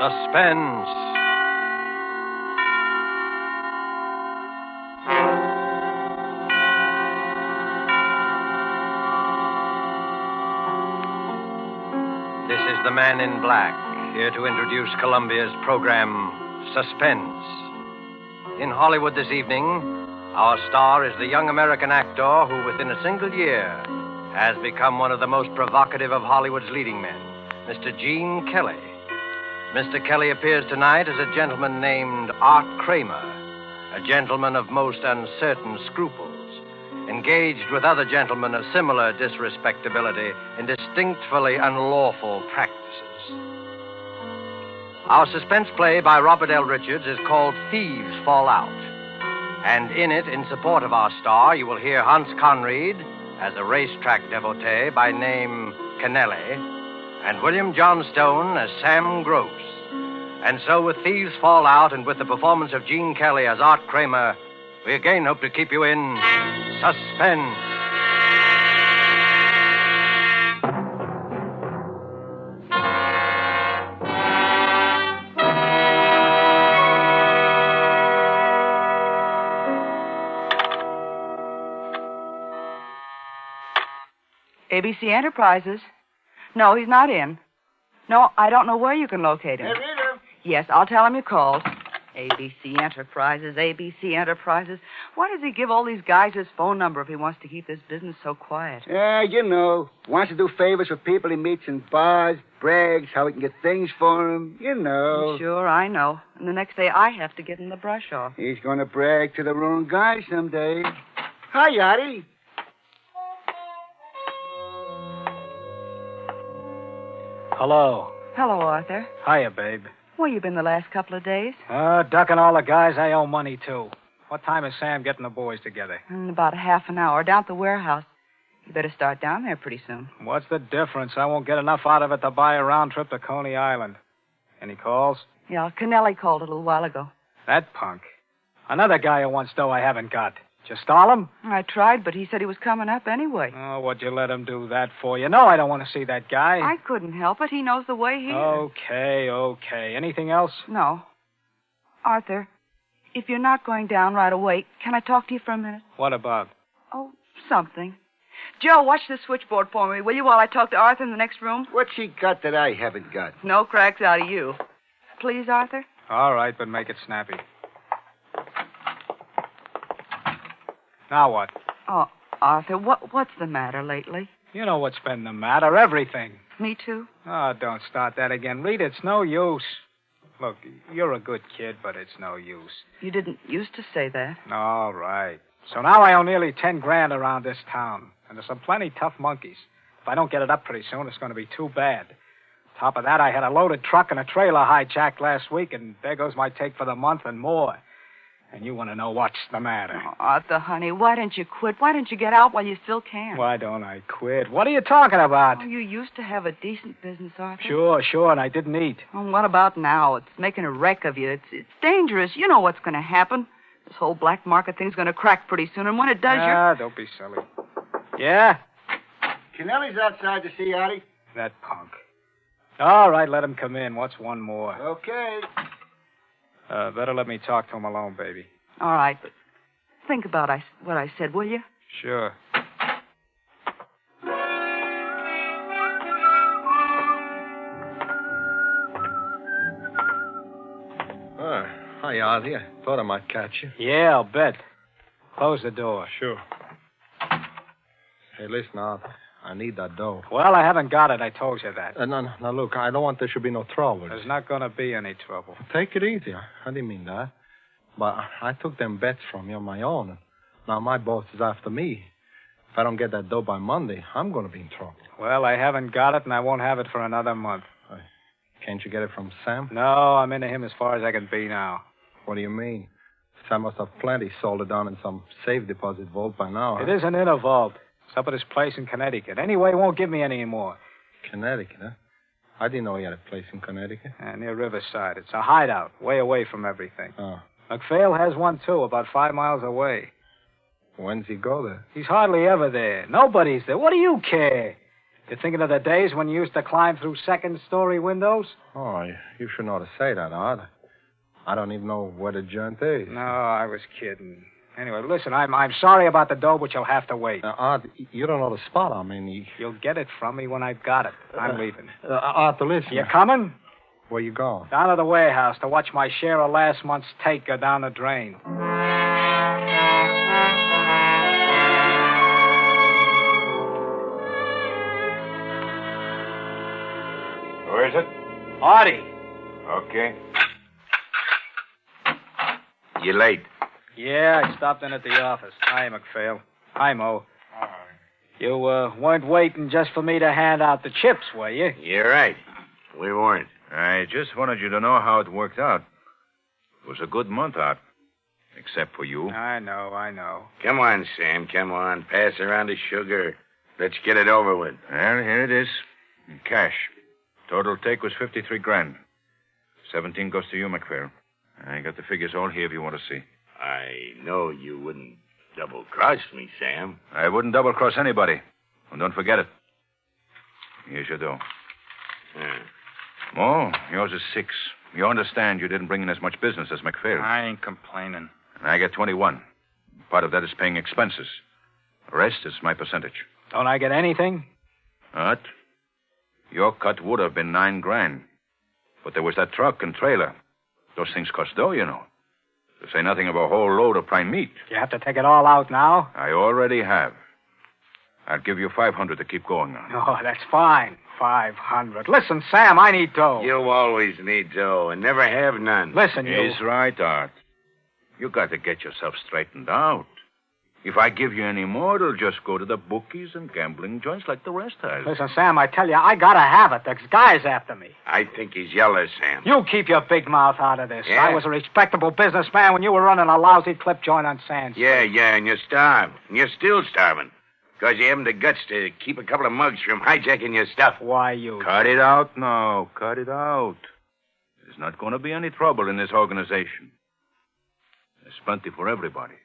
Suspense. This is the Man in Black, here to introduce Columbia's program, Suspense. In Hollywood this evening, our star is the young American actor who, within a single year, has become one of the most provocative of Hollywood's leading men, Mr. Gene Kelly. Mr. Kelly appears tonight as a gentleman named Art Kramer, a gentleman of most uncertain scruples, engaged with other gentlemen of similar disrespectability in distinctly unlawful practices. Our suspense play by Robert L. Richards is called Thieves Fall Out. And in it, in support of our star, you will hear Hans Conried as a racetrack devotee by name Kennelly, and William Johnstone as Sam Gross. And so with Thieves Fall Out and with the performance of Gene Kelly as Art Kramer, we again hope to keep you in suspense. ABC Enterprises. No, he's not in. No, I don't know where you can locate him. Hey, Rita. Yes, I'll tell him you called. ABC Enterprises, ABC Enterprises. Why does he give all these guys his phone number if he wants to keep this business so quiet? Yeah, you know. Wants to do favors for people he meets in bars, brags, how he can get things for them. You know. Sure, I know. And the next day I have to get him the brush off. He's going to brag to the wrong guy someday. Hi, Yachty. Hello. Hello, Arthur. Hiya, babe. Where you been the last couple of days? Ducking all the guys I owe money to. What time is Sam getting the boys together? In about a half an hour, down at the warehouse. You better start down there pretty soon. What's the difference? I won't get enough out of it to buy a round trip to Coney Island. Any calls? Yeah, Kennelly called a little while ago. That punk. Another guy who wants dough I haven't got. Did you stall him? I tried, but he said he was coming up anyway. Oh, what'd you let him do that for? You know I don't want to see that guy. I couldn't help it. He knows the way here. Okay. Anything else? No. Arthur, if you're not going down right away, can I talk to you for a minute? What about? Oh, something. Joe, watch the switchboard for me, will you, while I talk to Arthur in the next room? What's he got that I haven't got? No cracks out of you. Please, Arthur? All right, but make it snappy. Now what? Oh, Arthur, what's the matter lately? You know what's been the matter. Everything. Me too? Oh, don't start that again. Rita, it's no use. Look, you're a good kid, but it's no use. You didn't used to say that. All right. So now I owe nearly 10 grand around this town. And there's some plenty tough monkeys. If I don't get it up pretty soon, it's going to be too bad. Top of that, I had a loaded truck and a trailer hijacked last week, and there goes my take for the month and more. And you want to know what's the matter. Oh, Arthur, honey, why don't you quit? Why don't you get out while you still can? Why don't I quit? What are you talking about? Oh, you used to have a decent business, Arthur. Sure, and I didn't eat. Oh, what about now? It's making a wreck of you. It's dangerous. You know what's going to happen. This whole black market thing's going to crack pretty soon, and when it does, don't be silly. Yeah? Kennelly's outside to see Yachty. That punk. All right, let him come in. What's one more? Okay. Better let me talk to him alone, baby. All right, but think about what I said, will you? Sure. Hi, Ozzy. I thought I might catch you. Yeah, I'll bet. Close the door. Sure. Hey, listen, Ozzy. I need that dough. Well, I haven't got it. I told you that. No, look, I don't want there should be no trouble. There's not going to be any trouble. Take it easy. I didn't mean that. But I took them bets from you on my own. And now my boss is after me. If I don't get that dough by Monday, I'm going to be in trouble. Well, I haven't got it, and I won't have it for another month. Can't you get it from Sam? No, I'm into him as far as I can be now. What do you mean? Sam must have plenty sold it down in some safe deposit vault by now. It isn't in a vault. It's up at his place in Connecticut. Anyway, he won't give me any more. Connecticut, huh? I didn't know he had a place in Connecticut. Near Riverside. It's a hideout, way away from everything. Oh. McPhail has one, too, about 5 miles away. When's he go there? He's hardly ever there. Nobody's there. What do you care? You thinking of the days when you used to climb through second-story windows? Oh, you shouldn't ought to say that, Art. I don't even know where the joint is. No, I was kidding. Anyway, listen, I'm sorry about the dough, but you'll have to wait. Art, you don't know the spot I'm in. You'll get it from me when I've got it. I'm leaving. Art, listen. You coming? Where you going? Down to the warehouse to watch my share of last month's take go down the drain. Where is it? Artie. Okay. You late? Yeah, I stopped in at the office. Hi, McPhail. Hi, Mo. You weren't waiting just for me to hand out the chips, were you? You're right. We weren't. I just wanted you to know how it worked out. It was a good month out. Except for you. I know. Come on, Sam, come on. Pass around the sugar. Let's get it over with. Well, here it is. In cash. Total take was 53 grand. 17 goes to you, McPhail. I got the figures all here if you want to see. I know you wouldn't double-cross me, Sam. I wouldn't double-cross anybody. And don't forget it. Here's your dough. Mo, yours is 6. You understand you didn't bring in as much business as McPhail. I ain't complaining. And I get 21. Part of that is paying expenses. The rest is my percentage. Don't I get anything? What? Your cut would have been 9 grand. But there was that truck and trailer. Those things cost dough, you know. To say nothing of a whole load of prime meat. You have to take it all out now? I already have. I'll give you 500 to keep going on. Oh, that's fine. 500. Listen, Sam, I need dough. You always need dough and never have none. Listen, He's right, Art. You got to get yourself straightened out. If I give you any more, it'll just go to the bookies and gambling joints like the rest has. Listen, Sam, I tell you, I gotta have it. There's guys after me. I think he's yellow, Sam. You keep your big mouth out of this. Yeah? I was a respectable businessman when you were running a lousy clip joint on Sand Street. Yeah, and you're starved. And you're still starving. Because you haven't the guts to keep a couple of mugs from hijacking your stuff. Why, you... Cut it out now. Cut it out. There's not going to be any trouble in this organization. There's plenty for everybody.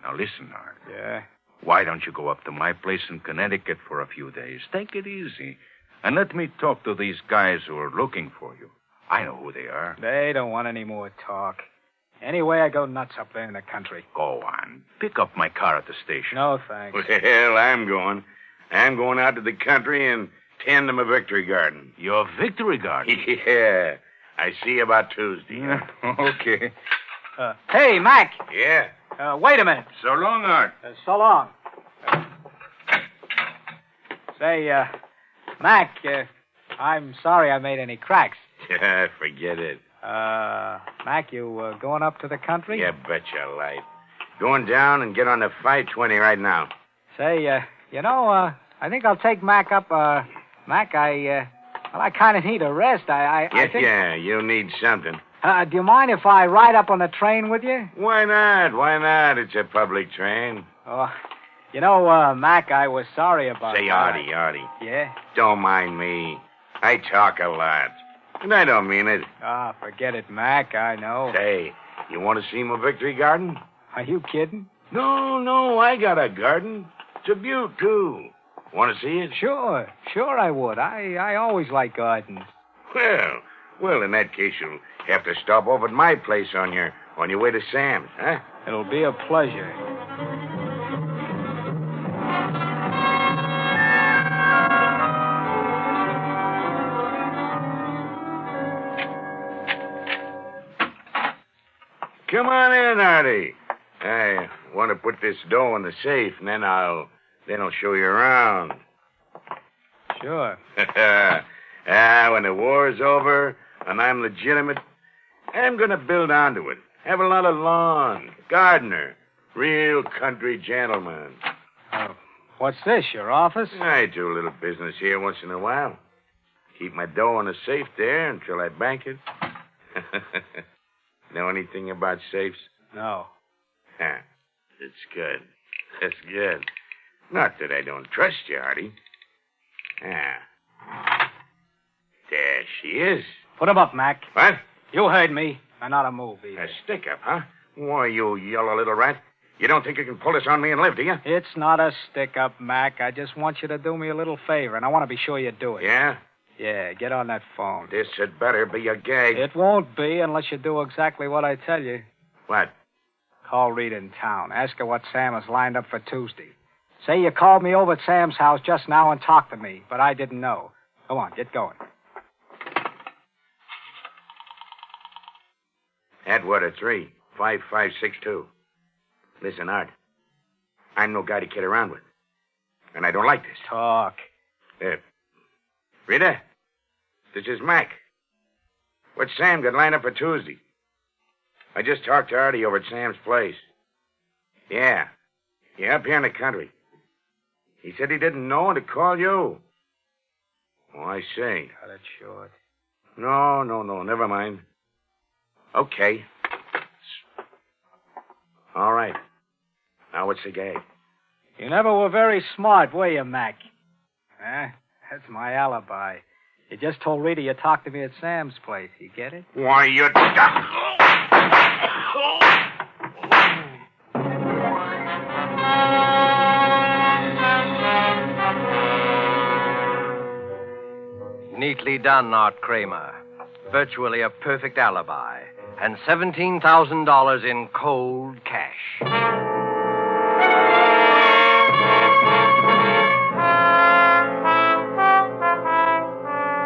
Now listen, Art. Yeah? Why don't you go up to my place in Connecticut for a few days? Take it easy. And let me talk to these guys who are looking for you. I know who they are. They don't want any more talk. Anyway, I go nuts up there in the country. Go on. Pick up my car at the station. No, thanks. Well, I'm going. I'm going out to the country and tend to my victory garden. Your victory garden? Yeah. I see you about Tuesday. Yeah, okay. Hey, Mac. Yeah. Wait a minute. So long, Art. So long. Say, Mac, I'm sorry I made any cracks. Yeah, forget it. Mac, you going up to the country? Yeah, betcha life. Going down and get on the 520 right now. Say, I think I'll take Mac up. Mac, I kind of need a rest. I think... Yeah, you need something. Do you mind if I ride up on the train with you? Why not? Why not? It's a public train. Oh, Mac, I was sorry about Say, that. Artie. Yeah? Don't mind me. I talk a lot. And I don't mean it. Forget it, Mac. I know. Say, you want to see my victory garden? Are you kidding? No, I got a garden. It's a beaut, too. Want to see it? Sure I would. I always like gardens. Well, in that case, you'll have to stop off at my place on your way to Sam's, huh? It'll be a pleasure. Come on in, Artie. I want to put this dough in the safe, and then I'll show you around. Sure. When the war's over and I'm legitimate, I'm going to build onto it. Have a lot of lawn, gardener, real country gentleman. What's this, your office? I do a little business here once in a while. Keep my dough in a safe there until I bank it. Know anything about safes? No. Huh. That's good. That's good. Not that I don't trust you, Artie. There she is. Put 'em up, Mac. What? You heard me. And not a move, either. A stick-up, huh? Why, you yellow little rat. You don't think you can pull this on me and live, do you? It's not a stick-up, Mac. I just want you to do me a little favor, and I want to be sure you do it. Yeah? Yeah, get on that phone. This had better be a gag. It won't be unless you do exactly what I tell you. What? Call Rita in town. Ask her what Sam has lined up for Tuesday. Say you called me over at Sam's house just now and talked to me, but I didn't know. Go on, get going. Atwater 35562. Listen, Art. I'm no guy to kid around with. And I don't like this. Talk. Rita? This is Mac. What's Sam got lined up for Tuesday? I just talked to Artie over at Sam's place. Yeah. Yeah, up here in the country. He said he didn't know and to call you. Oh, I see. Cut it short. No, never mind. Okay. All right. Now what's the gag? You never were very smart, were you, Mac? Huh? That's my alibi. You just told Rita you talked to me at Sam's place. You get it? Why, you... Neatly done, Art Kramer. Virtually a perfect alibi. And $17,000 in cold cash.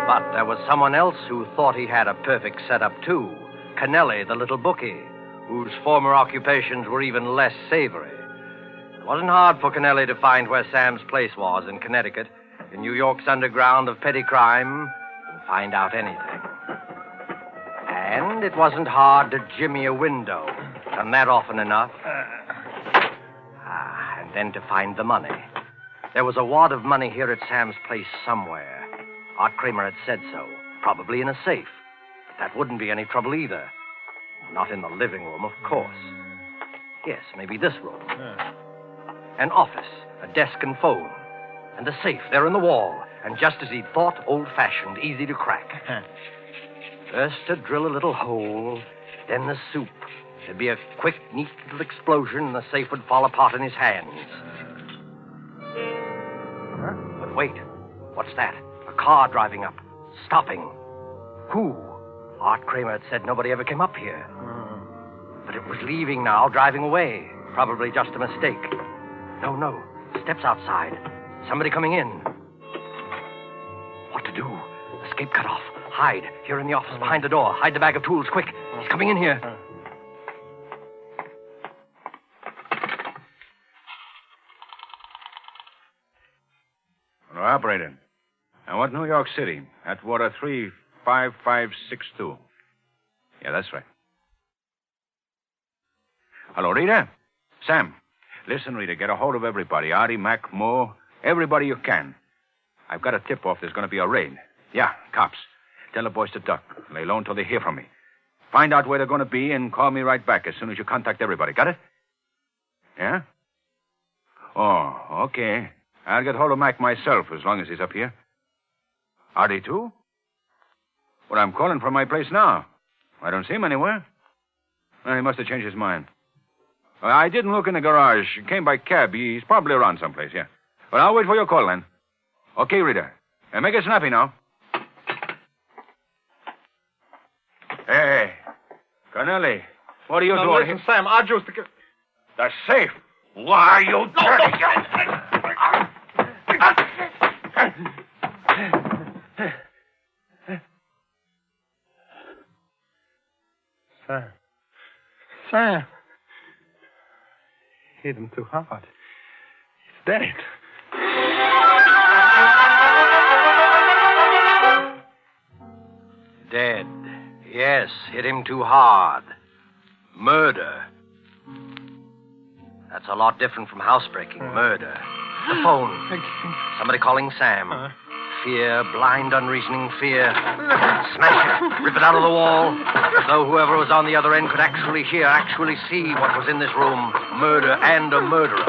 But there was someone else who thought he had a perfect setup, too. Kennelly, the little bookie, whose former occupations were even less savory. It wasn't hard for Kennelly to find where Sam's place was in Connecticut, in New York's underground of petty crime, and find out anything. And it wasn't hard to jimmy a window. Done that often enough. And then to find the money. There was a wad of money here at Sam's place somewhere. Art Kramer had said so. Probably in a safe. But that wouldn't be any trouble either. Not in the living room, of course. Yes, maybe this room. An office, a desk and phone. And a safe there in the wall. And just as he'd thought, old-fashioned, easy to crack. First to drill a little hole, then the soup. There'd be a quick, neat little explosion, and the safe would fall apart in his hands. But wait, what's that? A car driving up, stopping. Who? Art Kramer had said nobody ever came up here. But it was leaving now, driving away. Probably just a mistake. No. Steps outside. Somebody coming in. What to do? Escape cut off. Hide. Here in the office, behind the door. Hide the bag of tools, quick. He's coming in here. Hello, operator. I want New York City. Atwater 35562. Yeah, that's right. Hello, Rita? Sam. Listen, Rita, get a hold of everybody. Artie, Mac, Moore, everybody you can. I've got a tip-off there's going to be a raid. Yeah, cops. Tell the boys to duck. Lay low until they hear from me. Find out where they're going to be and call me right back as soon as you contact everybody. Got it? Yeah? Oh, okay. I'll get hold of Mac myself as long as he's up here. Artie, too? Well, I'm calling from my place now. I don't see him anywhere. Well, he must have changed his mind. I didn't look in the garage. He came by cab. He's probably around someplace, yeah. Well, I'll wait for your call, then. Okay, Rita. Make it snappy now. Hey, Connelly, what are you doing? Listen, Sam, I just... The safe. Why are you doing Sam. Hit him too hard. He's dead. Dead. Yes, hit him too hard. Murder. That's a lot different from housebreaking. Murder. The phone. Somebody calling Sam. Fear, blind, unreasoning fear. Smash it. Rip it out of the wall. As though whoever was on the other end could actually hear, actually see what was in this room. Murder and a murderer.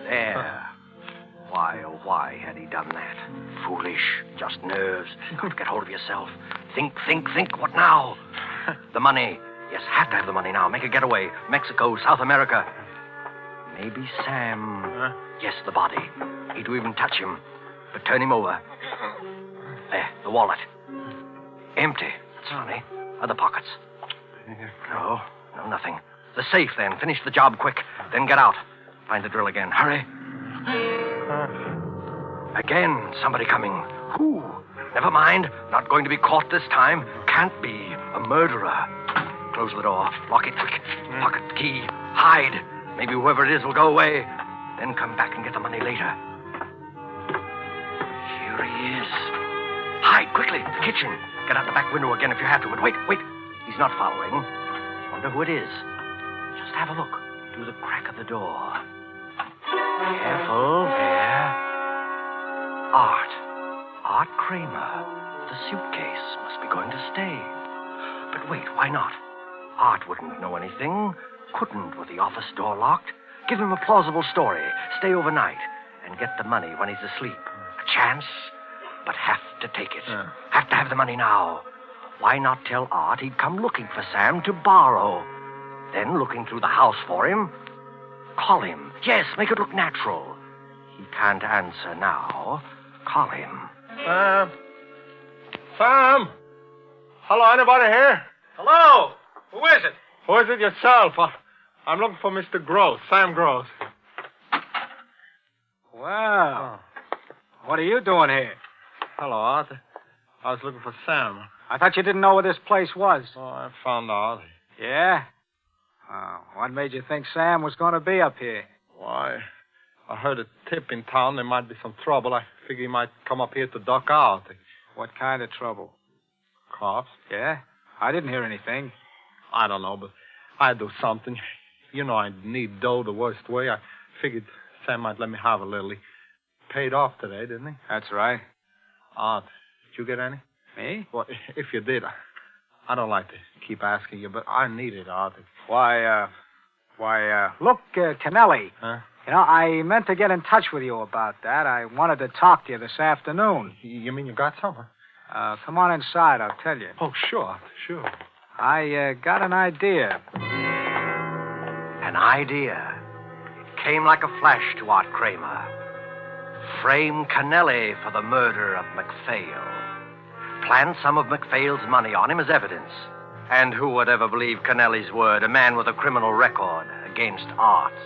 There. Why, oh, why had he done that? Foolish. Just nerves. Got to get hold of yourself. Think. What now? The money. Yes, have to have the money now. Make a getaway. Mexico, South America. Maybe Sam. Yes, the body. Hate to even touch him. But turn him over. There, the wallet. Empty. That's funny. Other pockets. No, nothing. The safe, then. Finish the job quick. Then get out. Find the drill again. Hurry. Again, somebody coming. Who? Never mind. Not going to be caught this time. Can't be. A murderer. Close the door. Lock it quick. Pocket the key. Hide. Maybe whoever it is will go away. Then come back and get the money later. Here he is. Hide quickly. The kitchen. Get out the back window again if you have to. But wait. He's not following. Wonder who it is. Just have a look. Through the crack of the door. Careful. There. Art Kramer. The suitcase must be going to stay. But wait, why not? Art wouldn't know anything. Couldn't with the office door locked. Give him a plausible story. Stay overnight. And get the money when he's asleep. A chance, but have to take it. Have to have the money now. Why not tell Art he'd come looking for Sam to borrow? Then, looking through the house for him, call him. Yes, make it look natural. He can't answer now. Call him. Sam? Hello, anybody here? Hello? Who is it? Who is it yourself? I'm looking for Mr. Gross, Sam Gross. Well, what are you doing here? Hello, Arthur. I was looking for Sam. I thought you didn't know where this place was. Oh, I found out. Yeah? What made you think Sam was going to be up here? Why, I heard a tip in town there might be some trouble. I figured he might come up here to duck out. What kind of trouble? Cops? Yeah? I didn't hear anything. I don't know, but I'd do something. You know I need dough the worst way. I figured Sam might let me have a little. He paid off today, didn't he? That's right. Art, did you get any? Me? Well, if you did, I don't like to keep asking you, but I need it, Art. Look, Kennelly. Huh? You know, I meant to get in touch with you about that. I wanted to talk to you this afternoon. You mean you got some? Come on inside, I'll tell you. Oh, sure. I got an idea. An idea. It came like a flash to Art Kramer. Frame Kennelly for the murder of MacPhail. Plant some of MacPhail's money on him as evidence. And who would ever believe Kennelly's word, a man with a criminal record, against Art's?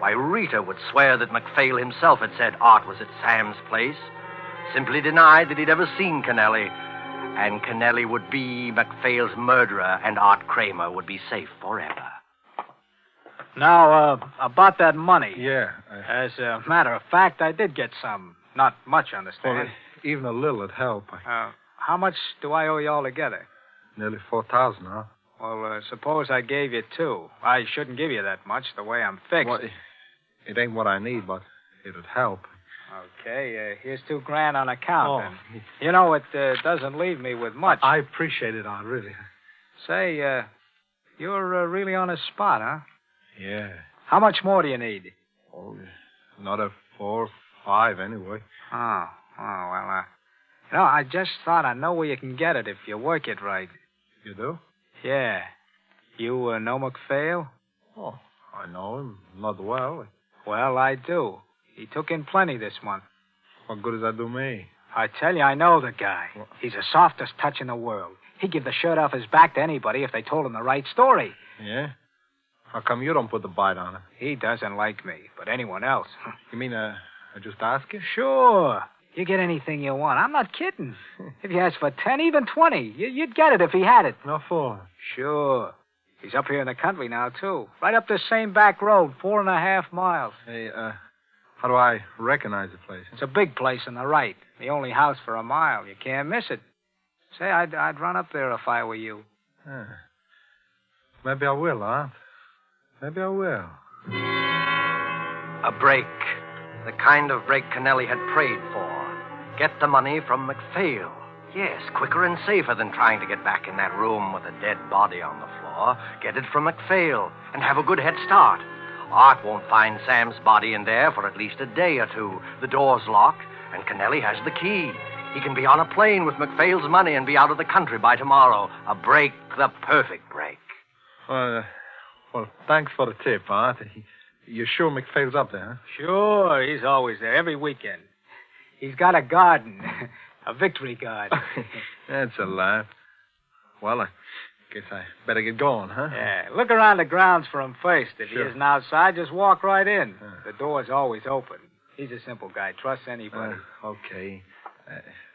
Why, Rita would swear that MacPhail himself had said Art was at Sam's place, simply denied that he'd ever seen Kennelly, and Kennelly would be MacPhail's murderer, and Art Kramer would be safe forever. Now, about that money. Yeah. As a matter of fact, I did get some. Not much, understand. Well, even a little would help. How much do I owe you altogether? Nearly 4,000, huh? Well, suppose I gave you 2. I shouldn't give you that much, the way I'm fixed. Well, it ain't what I need, but it'd help. Okay, here's $2,000 on account, Oh. then. You know, it doesn't leave me with much. I appreciate it, Art, really. Say, you're really on the spot, huh? Yeah. How much more do you need? Oh, another 4 or 5 anyway. Well, I just thought I know where you can get it if you work it right. You do? Yeah. You know MacPhail? Oh, I know him. Not well. Well, I do. He took in plenty this month. What good does that do me? I tell you, I know the guy. He's the softest touch in the world. He'd give the shirt off his back to anybody if they told him the right story. Yeah? How come you don't put the bite on it? He doesn't like me, but anyone else. You mean, I just ask you? Sure. You get anything you want. I'm not kidding. If you ask for 10, even 20, you'd get it if he had it. No fool. Sure. He's up here in the country now, too. Right up this same back road, 4.5 miles. Hey, how do I recognize the place? It's a big place on the right. The only house for a mile. You can't miss it. Say, I'd run up there if I were you. Maybe I will, huh? Maybe I will. A break. The kind of break Kennelly had prayed for. Get the money from MacPhail. Yes, quicker and safer than trying to get back in that room with a dead body on the floor. Get it from MacPhail and have a good head start. Art won't find Sam's body in there for at least a day or 2. The door's locked, and Kennelly has the key. He can be on a plane with MacPhail's money and be out of the country by tomorrow. A break, the perfect break. Well, thanks for the tip, Art. You sure McPhail's up there, huh? Sure, he's always there, every weekend. He's got a garden, a victory garden. That's a laugh. Well, I guess I better get going, huh? Yeah, look around the grounds for him first. If Sure. he isn't outside, just walk right in. The door's always open. He's a simple guy. Trusts anybody. Okay.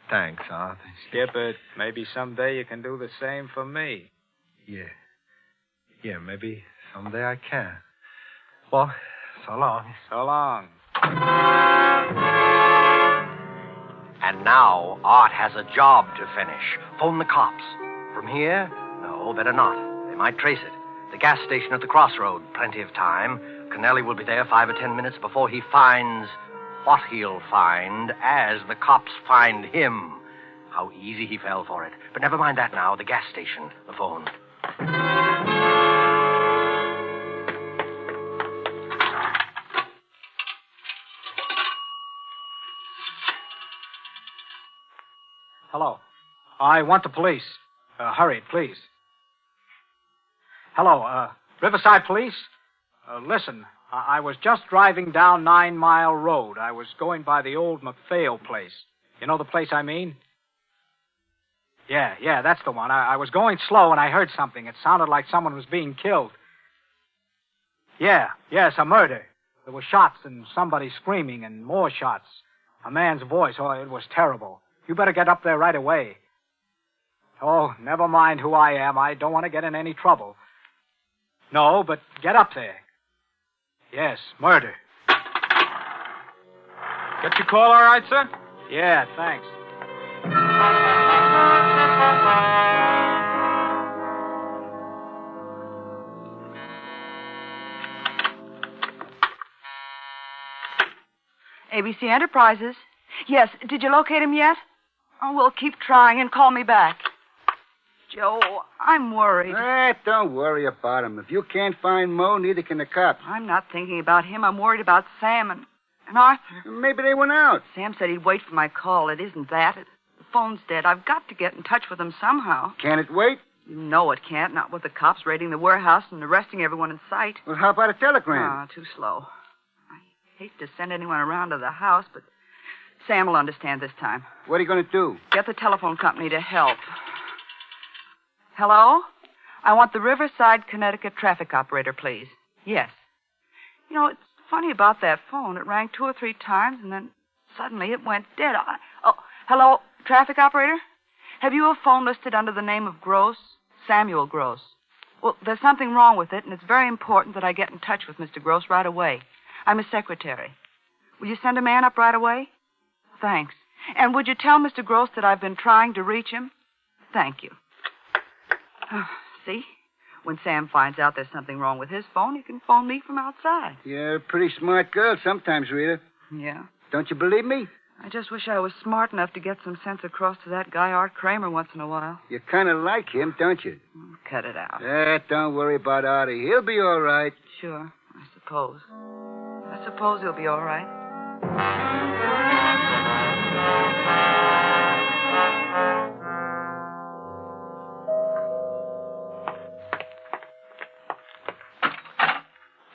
Thanks, Art. Skip it. Maybe someday you can do the same for me. Yeah. Yeah, maybe someday I can. Well, so long. So long. And now, Art has a job to finish. Phone the cops. From here? No, better not. They might trace it. The gas station at the crossroad. Plenty of time. Kennelly will be there 5 or 10 minutes before he finds what he'll find as the cops find him. How easy he fell for it. But never mind that now. The gas station. The phone. Hello. I want the police. Hurry, please. Hello, Riverside Police? Listen, I was just driving down 9 Mile Road. I was going by the old McPhail place. You know the place I mean? Yeah, that's the one. I was going slow and I heard something. It sounded like someone was being killed. Yes, a murder. There were shots and somebody screaming and more shots. A man's voice. Oh, it was terrible. You better get up there right away. Oh, never mind who I am. I don't want to get in any trouble. No, but get up there. Yes, murder. Get your call all right, sir? Yeah, thanks. ABC Enterprises. Yes, did you locate him yet? Oh, we'll keep trying and call me back. Joe, I'm worried. Don't worry about him. If you can't find Mo, neither can the cops. I'm not thinking about him. I'm worried about Sam and Arthur. Maybe they went out. Sam said he'd wait for my call. It isn't that. The phone's dead. I've got to get in touch with them somehow. Can it wait? You know it can't, not with the cops raiding the warehouse and arresting everyone in sight. Well, how about a telegram? Too slow. I hate to send anyone around to the house, but Sam will understand this time. What are you going to do? Get the telephone company to help. Hello? I want the Riverside, Connecticut traffic operator, please. Yes. You know, it's funny about that phone. It rang 2 or 3 times, and then suddenly it went dead. Hello, traffic operator? Have you a phone listed under the name of Gross? Samuel Gross. Well, there's something wrong with it, and it's very important that I get in touch with Mr. Gross right away. I'm his secretary. Will you send a man up right away? Thanks. And would you tell Mr. Gross that I've been trying to reach him? Thank you. See? When Sam finds out there's something wrong with his phone, he can phone me from outside. You're a pretty smart girl sometimes, Rita. Yeah? Don't you believe me? I just wish I was smart enough to get some sense across to that guy Art Kramer once in a while. You kind of like him, don't you? Cut it out. Don't worry about Artie. He'll be all right. Sure, I suppose. I suppose he'll be all right.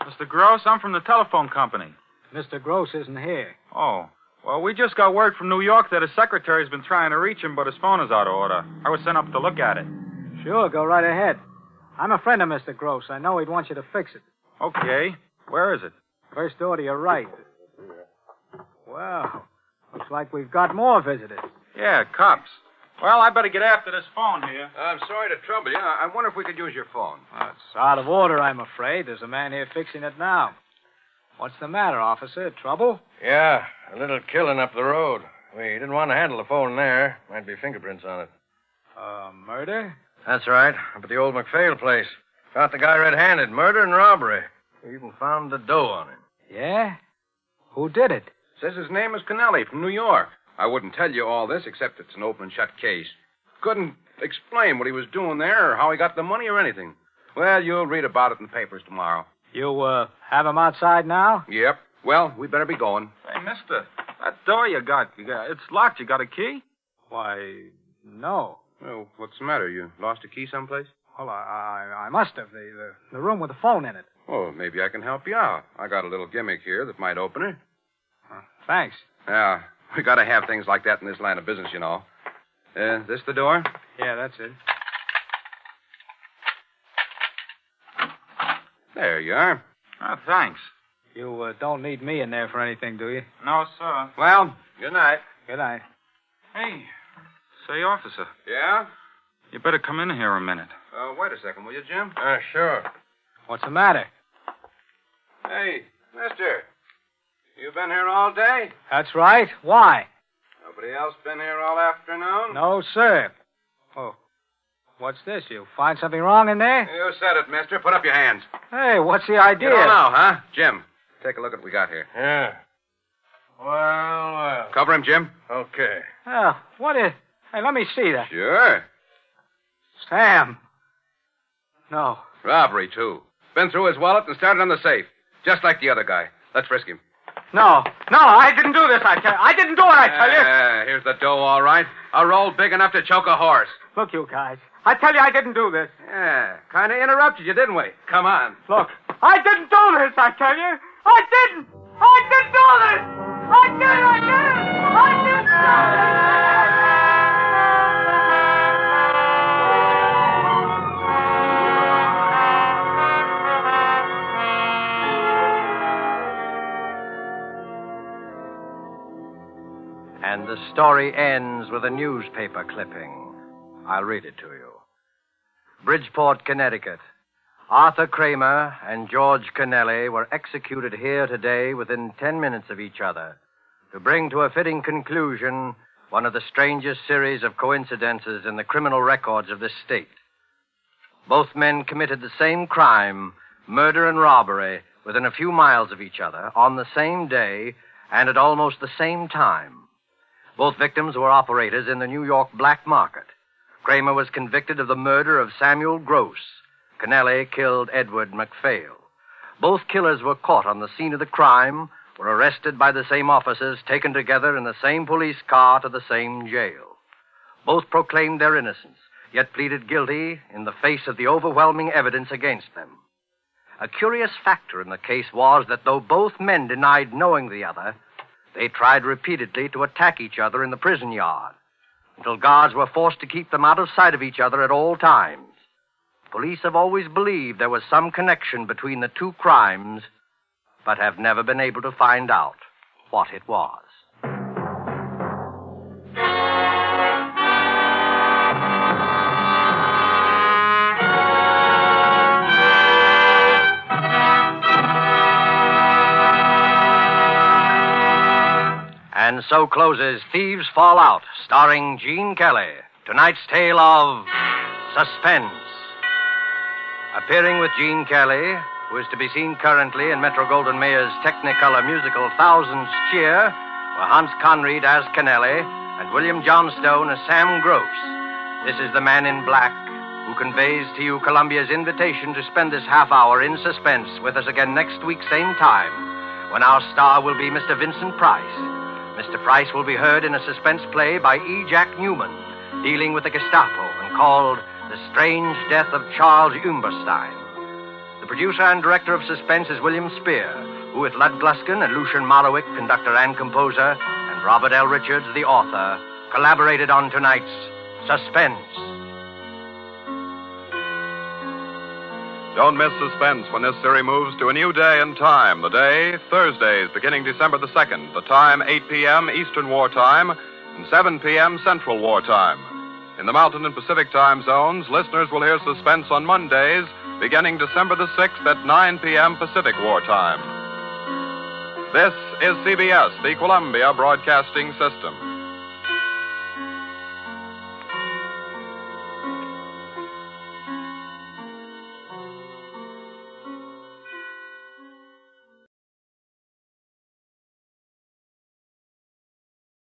Mr. Gross, I'm from the telephone company. Mr. Gross isn't here. Oh. Well, we just got word from New York that his secretary's been trying to reach him, but his phone is out of order. I was sent up to look at it. Sure, go right ahead. I'm a friend of Mr. Gross. I know he'd want you to fix it. Okay. Where is it? First door to your right. Well, looks like we've got more visitors. Yeah, cops. Well, I better get after this phone here. I'm sorry to trouble you. I wonder if we could use your phone. It's out of order, I'm afraid. There's a man here fixing it now. What's the matter, officer? Trouble? Yeah, a little killing up the road. We didn't want to handle the phone there. Might be fingerprints on it. Murder? That's right. Up at the old McPhail place. Caught the guy red-handed. Murder and robbery. We even found the dough on him. Yeah? Who did it? Says his name is Kennelly from New York. I wouldn't tell you all this, except it's an open and shut case. Couldn't explain what he was doing there or how he got the money or anything. Well, you'll read about it in the papers tomorrow. You, have him outside now? Yep. Well, we better be going. Hey, mister, that door you got, it's locked. You got a key? Why, no. Oh, what's the matter? You lost a key someplace? Well, I must have. The room with the phone in it. Oh, maybe I can help you out. I got a little gimmick here that might open it. Thanks. Yeah, we got to have things like that in this line of business, you know. This the door? Yeah, that's it. There you are. Oh, thanks. You don't need me in there for anything, do you? No, sir. Well, good night. Good night. Hey, say, officer, Yeah? you better come in here a minute. Wait a second, will you, Jim? Sure. What's the matter? Hey, mister. You been here all day? That's right. Why? Nobody else been here all afternoon? No, sir. Oh, what's this? You find something wrong in there? You said it, mister. Put up your hands. Hey, what's the idea? You don't know, huh? Jim, take a look at what we got here. Yeah. Well. Cover him, Jim. Okay. Oh, what is... Hey, let me see that. Sure. Sam. No. Robbery, too. Been through his wallet and started on the safe. Just like the other guy. Let's frisk him. No, I didn't do this, I tell you. I didn't do it, I tell you. Here's the dough, all right. A roll big enough to choke a horse. Look, you guys. I tell you I didn't do this. Yeah, kind of interrupted you, didn't we? Come on. Look, I didn't do this, I tell you. I didn't do this. I didn't. And the story ends with a newspaper clipping. I'll read it to you. Bridgeport, Connecticut. Arthur Kramer and George Kennelly were executed here today within 10 minutes of each other to bring to a fitting conclusion one of the strangest series of coincidences in the criminal records of this state. Both men committed the same crime, murder and robbery, within a few miles of each other on the same day and at almost the same time. Both victims were operators in the New York black market. Kramer was convicted of the murder of Samuel Gross. Kennelly killed Edward MacPhail. Both killers were caught on the scene of the crime, were arrested by the same officers, taken together in the same police car to the same jail. Both proclaimed their innocence, yet pleaded guilty in the face of the overwhelming evidence against them. A curious factor in the case was that though both men denied knowing the other, they tried repeatedly to attack each other in the prison yard, until guards were forced to keep them out of sight of each other at all times. Police have always believed there was some connection between the two crimes, but have never been able to find out what it was. And so closes Thieves Fall Out, starring Gene Kelly. Tonight's tale of Suspense. Appearing with Gene Kelly, who is to be seen currently in Metro-Goldwyn-Mayer's Technicolor musical Thousands Cheer, were Hans Conried as Kennelly and William Johnstone as Sam Gross. This is the Man in Black, who conveys to you Columbia's invitation to spend this half hour in suspense with us again next week, same time, when our star will be Mr. Vincent Price. Mr. Price will be heard in a suspense play by E. Jack Newman, dealing with the Gestapo and called The Strange Death of Charles Umberstein. The producer and director of Suspense is William Spear, who with Lud Gluskin and Lucian Marlowick, conductor and composer, and Robert L. Richards, the author, collaborated on tonight's Suspense. Don't miss Suspense when this series moves to a new day and time. The day, Thursdays, beginning December the 2nd. The time, 8 p.m. Eastern Wartime and 7 p.m. Central Wartime. In the Mountain and Pacific time zones, listeners will hear Suspense on Mondays, beginning December the 6th at 9 p.m. Pacific Wartime. This is CBS, the Columbia Broadcasting System.